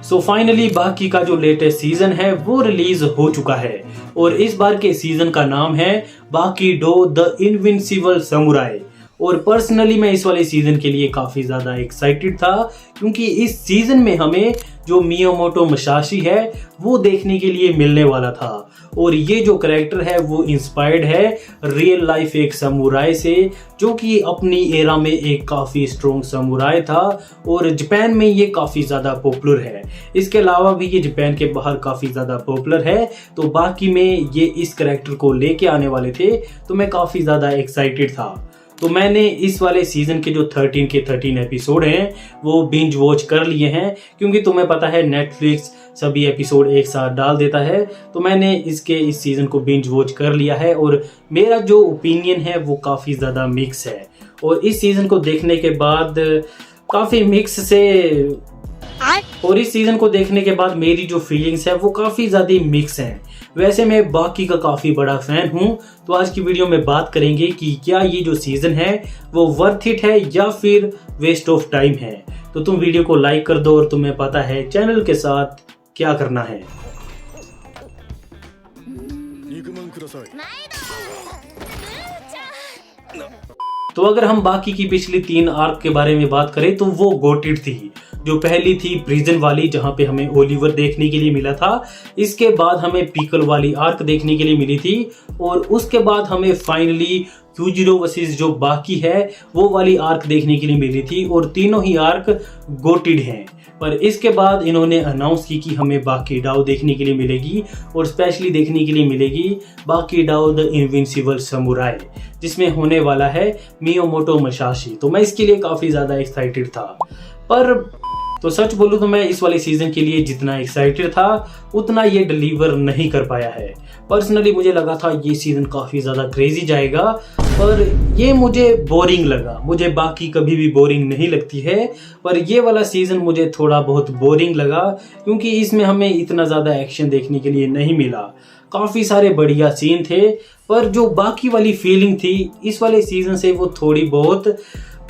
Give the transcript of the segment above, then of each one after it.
So finally बाकी का जो लेटेस्ट सीजन है वो रिलीज हो चुका है और इस बार के सीजन का नाम है बाकी डो द इनविंसिबल समुराई। और पर्सनली मैं इस वाले सीजन के लिए काफ़ी ज़्यादा एक्साइटेड था क्योंकि इस सीजन में हमें जो मियामोटो मुसाशी है वो देखने के लिए मिलने वाला था। और ये जो कैरेक्टर है वो इंस्पायर्ड है रियल लाइफ एक समुराई से जो कि अपनी एरा में एक काफ़ी स्ट्रॉन्ग समुराई था और जापान में ये काफ़ी ज़्यादा पॉपुलर है। इसके अलावा भी ये जापान के बाहर काफ़ी ज़्यादा पॉपुलर है। तो बाकी में ये इस कैरेक्टर को लेके आने वाले थे तो मैं काफ़ी ज़्यादा एक्साइटेड था। तो मैंने इस वाले सीजन के जो 13 के 13 एपिसोड हैं वो बिंज वॉच कर लिए हैं क्योंकि तुम्हें पता है नेटफ्लिक्स सभी एपिसोड एक साथ डाल देता है। तो मैंने इस सीजन को बिंज वॉच कर लिया है और मेरा जो ओपिनियन है वो काफ़ी ज़्यादा मिक्स है। और इस सीजन को देखने के बाद काफ़ी मिक्स से और इस सीजन को देखने के बाद मेरी जो फीलिंग्स है वो काफ़ी ज़्यादा मिक्स हैं। वैसे मैं बाकी का काफ़ी बड़ा फ़ैन हूँ। तो आज की वीडियो में बात करेंगे कि क्या ये जो सीज़न है वो वर्थ इट है या फिर वेस्ट ऑफ टाइम है। तो तुम वीडियो को लाइक कर दो और तुम्हें पता है चैनल के साथ क्या करना है। तो अगर हम बाकी की पिछली 3 आर्क के बारे में बात करें तो वो गोटेड थी। जो पहली थी प्रिजन वाली जहां पे हमें ओलिवर देखने के लिए मिला था। इसके बाद हमें पीकल वाली आर्क देखने के लिए मिली थी और उसके बाद हमें फाइनली क्यूजिरो वर्सेस जो बाकी है वो वाली आर्क देखने के लिए मिली थी। और तीनों ही आर्क गोटेड हैं। पर इसके बाद इन्होंने अनाउंस की कि हमें बाकी डाओ देखने के लिए मिलेगी और स्पेशली देखने के लिए मिलेगी बाकी डाओ द इनविंसिबल समुराई जिसमें होने वाला है मियामोटो मुसाशी। तो मैं इसके लिए काफ़ी ज़्यादा एक्साइटेड था। पर तो सच बोलूँ तो मैं इस वाले सीजन के लिए जितना एक्साइटेड था उतना ये डिलीवर नहीं कर पाया है। पर्सनली मुझे लगा था ये सीजन काफ़ी ज़्यादा क्रेजी जाएगा पर ये मुझे बोरिंग लगा। मुझे बाकी कभी भी बोरिंग नहीं लगती है पर ये वाला सीजन मुझे थोड़ा बहुत बोरिंग लगा क्योंकि इसमें हमें इतना ज़्यादा एक्शन देखने के लिए नहीं मिला। काफ़ी सारे बढ़िया सीन थे पर जो बाकी वाली फीलिंग थी इस वाले सीजन से वो थोड़ी बहुत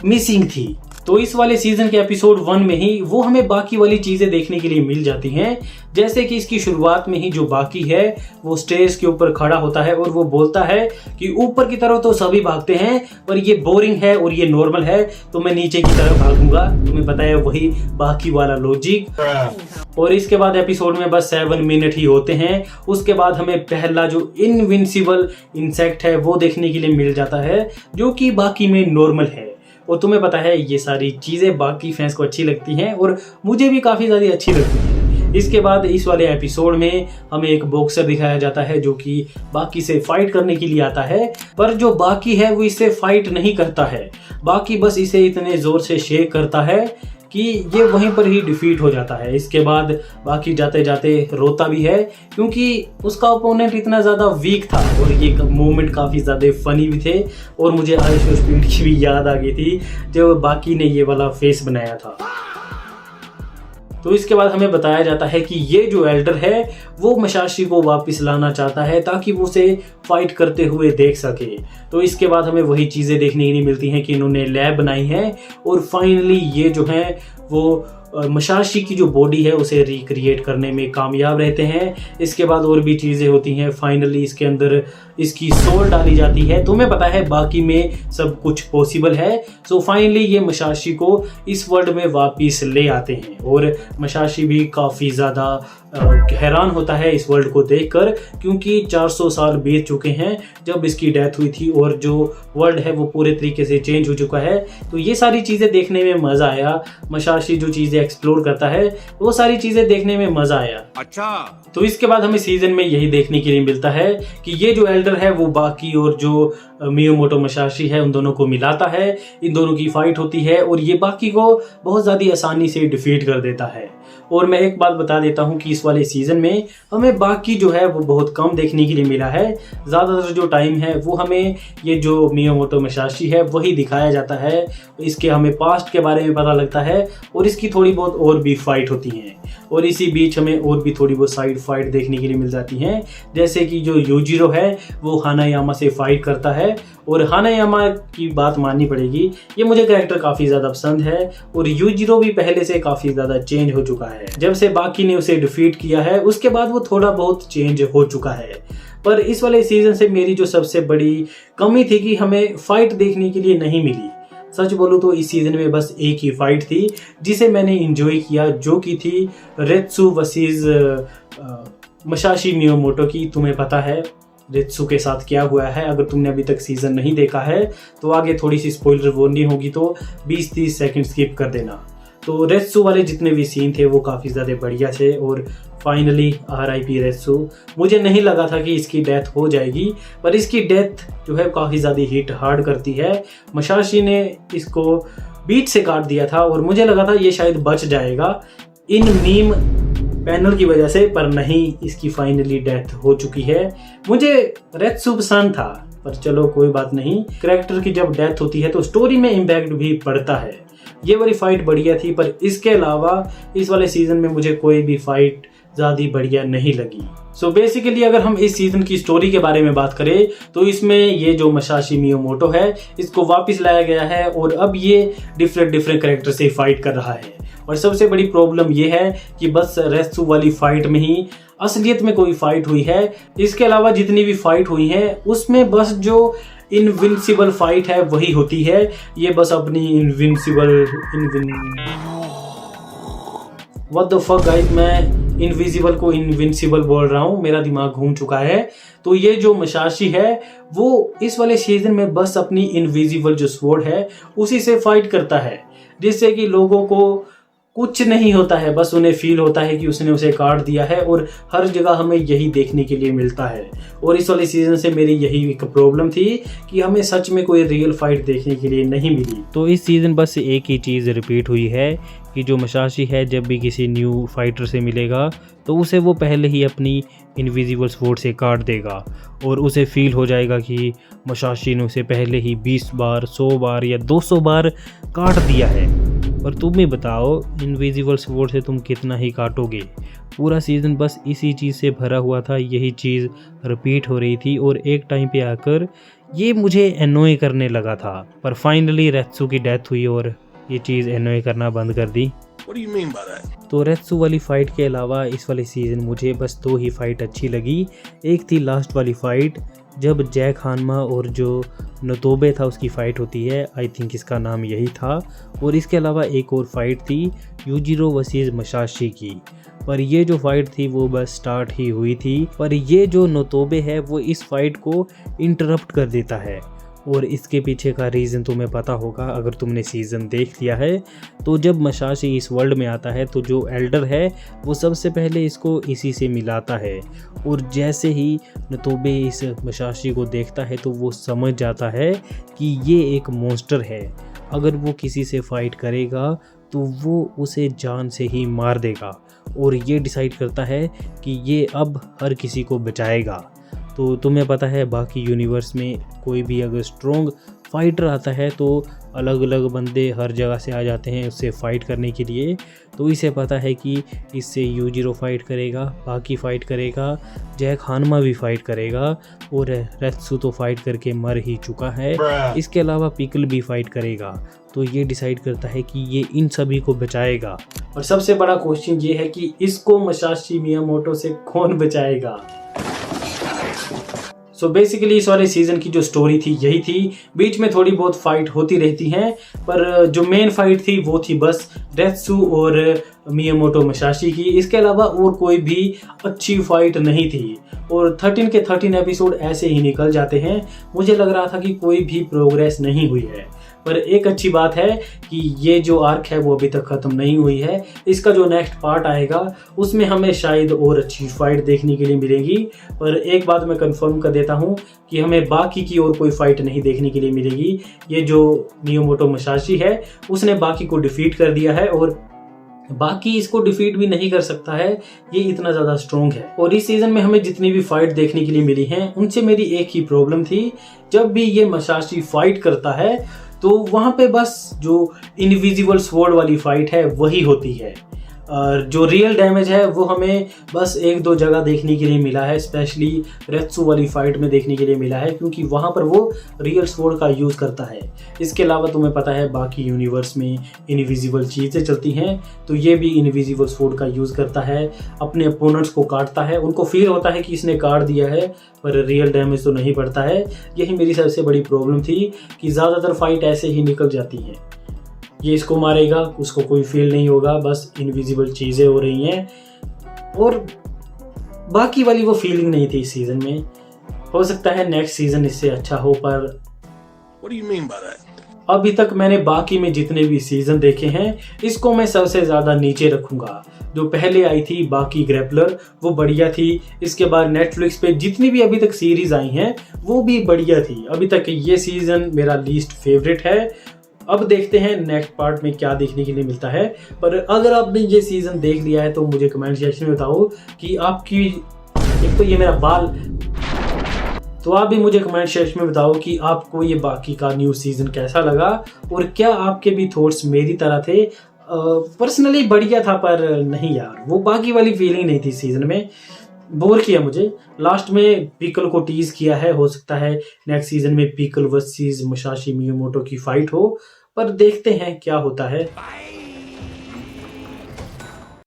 मिसिंग थी। तो इस वाले सीजन के एपिसोड 1 में ही वो हमें बाकी वाली चीज़ें देखने के लिए मिल जाती हैं। जैसे कि इसकी शुरुआत में ही जो बाकी है वो स्टेज के ऊपर खड़ा होता है और वो बोलता है कि ऊपर की तरफ तो सभी भागते हैं पर ये बोरिंग है और ये नॉर्मल है तो मैं नीचे की तरफ भागूंगा। तुम्हें पता है वही बाकी वाला लॉजिक। और इसके बाद एपिसोड में बस 7 मिनट ही होते हैं। उसके बाद हमें पहला जो इनविंसिबल इंसेक्ट है वो देखने के लिए मिल जाता है जो कि बाकी में नॉर्मल है। और तुम्हें पता है ये सारी चीज़ें बाकी फैंस को अच्छी लगती हैं और मुझे भी काफ़ी ज़्यादा अच्छी लगती हैं। इसके बाद इस वाले एपिसोड में हमें एक बॉक्सर दिखाया जाता है जो कि बाकी से फाइट करने के लिए आता है पर जो बाकी है वो इससे फाइट नहीं करता है। बाकी बस इसे इतने ज़ोर से शेक करता है कि ये वहीं पर ही डिफीट हो जाता है। इसके बाद बाकी जाते जाते रोता भी है क्योंकि उसका ओपोनेंट इतना ज़्यादा वीक था। और ये मोमेंट काफ़ी ज़्यादा फनी भी थे और मुझे आयुष स्पीड की भी याद आ गई थी जब बाकी ने ये वाला फेस बनाया था। तो इसके बाद हमें बताया जाता है कि ये जो एल्डर है वो मुसाशी को वापस लाना चाहता है ताकि वो उसे फाइट करते हुए देख सके। तो इसके बाद हमें वही चीज़ें देखने के लिए मिलती हैं कि इन्होंने लैब बनाई है और फाइनली ये जो है वो मुसाशी की जो बॉडी है उसे रिक्रिएट करने में कामयाब रहते हैं। इसके बाद और भी चीज़ें होती हैं। फाइनली इसके अंदर इसकी सोल डाली जाती है। तुम्हें पता है बाकी में सब कुछ पॉसिबल है। सो फाइनली ये मुसाशी को इस वर्ल्ड में वापस ले आते हैं और मुसाशी भी काफ़ी ज़्यादा हैरान होता है इस वर्ल्ड को देखकर क्योंकि 400 साल बीत चुके हैं जब इसकी डेथ हुई थी और जो वर्ल्ड है वो पूरे तरीके से चेंज हो चुका है। तो ये सारी चीज़ें देखने में मज़ा आया। मुसाशी जो चीज़ें एक्सप्लोर करता है वो सारी चीज़ें देखने में मज़ा आया। अच्छा, तो इसके बाद हमें सीजन में यही देखने के लिए मिलता है कि ये जो एल्डर है वो बाकी और जो मियामोटो मुसाशी है उन दोनों को मिलाता है। इन दोनों की फाइट होती है और ये बाकी को बहुत ज़्यादा आसानी से डिफीट कर देता है। और मैं एक बात बता देता हूँ कि इस वाले सीज़न में हमें बाकी जो है वो बहुत कम देखने के लिए मिला है। ज़्यादातर जो टाइम है वो हमें ये जो मियामोटो मुसाशी है वही दिखाया जाता है। इसके हमें पास्ट के बारे में पता लगता है और इसकी थोड़ी बहुत और भी फाइट होती हैं और इसी बीच हमें और भी थोड़ी बहुत साइड फाइट देखने के लिए मिल जाती हैं। जैसे कि जो यूजिरो है वो हानायामा से फाइट करता है और हानायामा की बात माननी पड़ेगी, ये मुझे कैरेक्टर काफ़ी ज़्यादा पसंद है और यूजिरो भी पहले से काफ़ी ज़्यादा चेंज हो चुका है। है। जब से बाकी ने उसे डिफीट किया है उसके बाद वो थोड़ा बहुत चेंज हो चुका है। पर इस वाले सीजन से मेरी जो सबसे बड़ी कमी थी कि हमें फाइट देखने के लिए नहीं मिली। सच बोलूं तो इस सीजन में बस एक ही फाइट थी जिसे मैंने एंजॉय किया, जो कि थी रेत्सु वर्सेस मसाशी मियामोटो की। तुम्हें पता है रेत्सु के साथ क्या हुआ है। अगर तुमने अभी तक सीजन नहीं देखा है तो आगे थोड़ी सी स्पॉइलर वार्निंग होगी, तो 20-30 सेकंड स्किप कर देना। तो रेत्सु वाले जितने भी सीन थे वो काफ़ी ज़्यादा बढ़िया थे और फाइनली RIP रेत्सु। मुझे नहीं लगा था कि इसकी डेथ हो जाएगी, पर इसकी डेथ जो है काफ़ी ज़्यादा हिट हार्ड करती है। मसाशी ने इसको बीच से काट दिया था और मुझे लगा था ये शायद बच जाएगा इन मीम पैनल की वजह से, पर नहीं, इसकी फाइनली डेथ हो चुकी है। मुझे रेत्सु पसंद था, पर चलो कोई बात नहीं। कैरेक्टर की जब डेथ होती है तो स्टोरी में इम्पैक्ट भी पड़ता है। ये वाली फाइट बढ़िया थी, पर इसके अलावा इस वाले सीजन में मुझे कोई भी फाइट ज़्यादा बढ़िया नहीं लगी। सो बेसिकली अगर हम इस सीजन की स्टोरी के बारे में बात करें तो इसमें ये जो मसाशी मियामोटो है इसको वापस लाया गया है और अब ये डिफरेंट कैरेक्टर से फाइट कर रहा है। और सबसे बड़ी प्रॉब्लम ये है कि बस रेत्सु वाली फाइट में ही असलियत में कोई फाइट हुई है। इसके अलावा जितनी भी फाइट हुई है उसमें बस जो इनविंसिबल फाइट है वही होती है। ये बस अपनी व्हाट द फक गाइस, मैं इनविजिबल को इनविंसिबल बोल रहा हूँ, मेरा दिमाग घूम चुका है। तो ये जो मसाशी है वो इस वाले सीजन में बस अपनी इनविजिबल जो स्वॉर्ड है उसी से फाइट करता है, जिससे कि लोगों को कुछ नहीं होता है, बस उन्हें फील होता है कि उसने उसे काट दिया है और हर जगह हमें यही देखने के लिए मिलता है। और इस वाले सीजन से मेरी यही एक प्रॉब्लम थी कि हमें सच में कोई रियल फाइट देखने के लिए नहीं मिली। तो इस सीज़न बस एक ही चीज़ रिपीट हुई है कि जो मसाशी है जब भी किसी न्यू फाइटर से मिलेगा तो उसे वो पहले ही अपनी इनविजिबल स्वॉर्ड से काट देगा और उसे फील हो जाएगा कि मसाशी ने उसे पहले ही 20 बार, 100 बार या 200 बार काट दिया है। और तुम ही बताओ इनविजिबल स्वॉर्ड से तुम कितना ही काटोगे। पूरा सीज़न बस इसी चीज़ से भरा हुआ था, यही चीज़ रिपीट हो रही थी और एक टाइम पे आकर ये मुझे एनोय करने लगा था। पर फाइनली रेत्सु की डेथ हुई और ये चीज़ एनोय करना बंद कर दी। What do you mean by that? तो रेत्सु वाली फ़ाइट के अलावा इस वाले सीज़न मुझे बस 2 ही फ़ाइट अच्छी लगी। एक थी लास्ट वाली फ़ाइट जब जैक हानमा और जो नोतोबे था उसकी फ़ाइट होती है, आई थिंक इसका नाम यही था। और इसके अलावा एक और फाइट थी यूजिरो वर्सेस मसाशी की, पर ये जो फाइट थी वो बस स्टार्ट ही हुई थी। पर ये जो नोतोबे है वो इस फाइट को इंटरप्ट कर देता है और इसके पीछे का रीज़न तुम्हें पता होगा अगर तुमने सीज़न देख लिया है। तो जब मसाशी इस वर्ल्ड में आता है तो जो एल्डर है वो सबसे पहले इसको इसी से मिलाता है और जैसे ही नोतोबे इस मसाशी को देखता है तो वो समझ जाता है कि ये एक मॉन्स्टर है। अगर वो किसी से फाइट करेगा तो वो उसे जान से ही मार देगा और ये डिसाइड करता है कि ये अब हर किसी को बचाएगा। तो तुम्हें पता है बाकी यूनिवर्स में कोई भी अगर स्ट्रॉन्ग फाइटर आता है तो अलग अलग बंदे हर जगह से आ जाते हैं उससे फ़ाइट करने के लिए। तो इसे पता है कि इससे यूजिरो फाइट करेगा, बाकी फ़ाइट करेगा, जैक हानमा भी फाइट करेगा और रेत्सु तो फाइट करके मर ही चुका है। इसके अलावा पिकल भी फाइट करेगा। तो ये डिसाइड करता है कि ये इन सभी को बचाएगा। और सबसे बड़ा क्वेश्चन ये है कि इसको मसाशी मियामोटो से कौन बचाएगा। सो बेसिकली इस वाले सीजन की जो स्टोरी थी यही थी। बीच में थोड़ी बहुत फाइट होती रहती हैं, पर जो मेन फाइट थी वो थी बस रेत्सु और मियामोटो मसाशी की। इसके अलावा और कोई भी अच्छी फाइट नहीं थी और 13 के 13 एपिसोड ऐसे ही निकल जाते हैं। मुझे लग रहा था कि कोई भी प्रोग्रेस नहीं हुई है। पर एक अच्छी बात है कि ये जो आर्क है वो अभी तक ख़त्म नहीं हुई है। इसका जो नेक्स्ट पार्ट आएगा उसमें हमें शायद और अच्छी फाइट देखने के लिए मिलेगी। पर एक बात मैं कंफर्म कर देता हूँ कि हमें बाकी की और कोई फाइट नहीं देखने के लिए मिलेगी। ये जो मियामोटो मसाशी है उसने बाकी को डिफीट कर दिया है और बाकी इसको डिफीट भी नहीं कर सकता है, ये इतना ज़्यादा स्ट्रॉन्ग है। और इस सीज़न में हमें जितनी भी फाइट देखने के लिए मिली हैं उनसे मेरी एक ही प्रॉब्लम थी, जब भी ये मसाशी फाइट करता है तो वहाँ पे बस जो इनविजिबल स्वॉर्ड वाली फाइट है वही होती है। और जो रियल डैमेज है वो हमें बस एक दो जगह देखने के लिए मिला है, स्पेशली रेत्सु वाली फाइट में देखने के लिए मिला है, क्योंकि वहाँ पर वो रियल स्वॉर्ड का यूज़ करता है। इसके अलावा तुम्हें पता है बाकी यूनिवर्स में इनविजिबल चीज़ें चलती हैं, तो ये भी इनविजिबल स्वॉर्ड का यूज़ करता है, अपने अपोनेंट्स को काटता है, उनको फील होता है कि इसने काट दिया है पर रियल डैमेज तो नहीं पड़ता है। यही मेरी सबसे बड़ी प्रॉब्लम थी कि ज़्यादातर फाइट ऐसे ही निकल जाती हैं, ये इसको मारेगा उसको कोई फील नहीं होगा, बस इनविजिबल चीज़ें हो रही हैं और बाकी वाली वो फीलिंग नहीं थी इस सीज़न में। हो सकता है नेक्स्ट सीज़न इससे अच्छा हो, पर What do you mean by that? अभी तक मैंने बाकी में जितने भी सीज़न देखे हैं इसको मैं सबसे ज़्यादा नीचे रखूँगा। जो पहले आई थी बाकी ग्रैपलर वो बढ़िया थी, इसके बाद नेटफ्लिक्स पे जितनी भी अभी तक सीरीज़ आई हैं वो भी बढ़िया थी। अभी तक ये सीज़न मेरा लीस्ट फेवरेट है। अब देखते हैं नेक्स्ट पार्ट में क्या देखने के लिए मिलता है। पर अगर आपने ये सीज़न देख लिया है तो मुझे कमेंट सेक्शन में बताओ कि आपकी, एक तो ये मेरा बाल, तो आप भी मुझे कमेंट सेक्शन में बताओ कि आपको ये बाकी का न्यू सीज़न कैसा लगा और क्या आपके भी थॉट्स मेरी तरह थे। पर्सनली बढ़िया था, पर नहीं यार वो बाकी वाली फीलिंग नहीं थी सीज़न में, बोर किया मुझे। लास्ट में पिकल को टीज किया है, हो सकता है नेक्स्ट सीजन में पिकल वर्सेस मुसाशी मियामोटो की फाइट हो, पर देखते हैं क्या होता है।